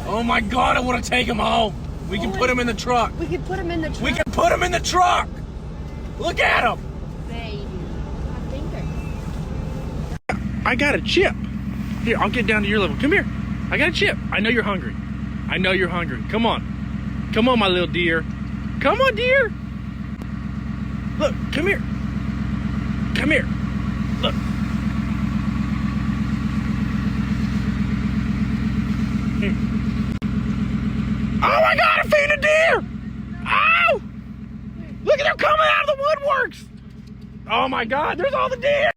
Oh my God, I want to take him home. We can put him in the truck. We can put him in the truck. We can put him in the truck. Look at him. Baby. I think they're... I got a chip. Here, I'll get down to your level. Come here. I got a chip. I know you're hungry. I know you're hungry. Come on. Come on, my little deer. Come on, dear. Look, come here. Come here. Look. Here. Oh my God, I found a deer. Ow! Look at them coming out of the woodworks. Oh my God, there's all the deer.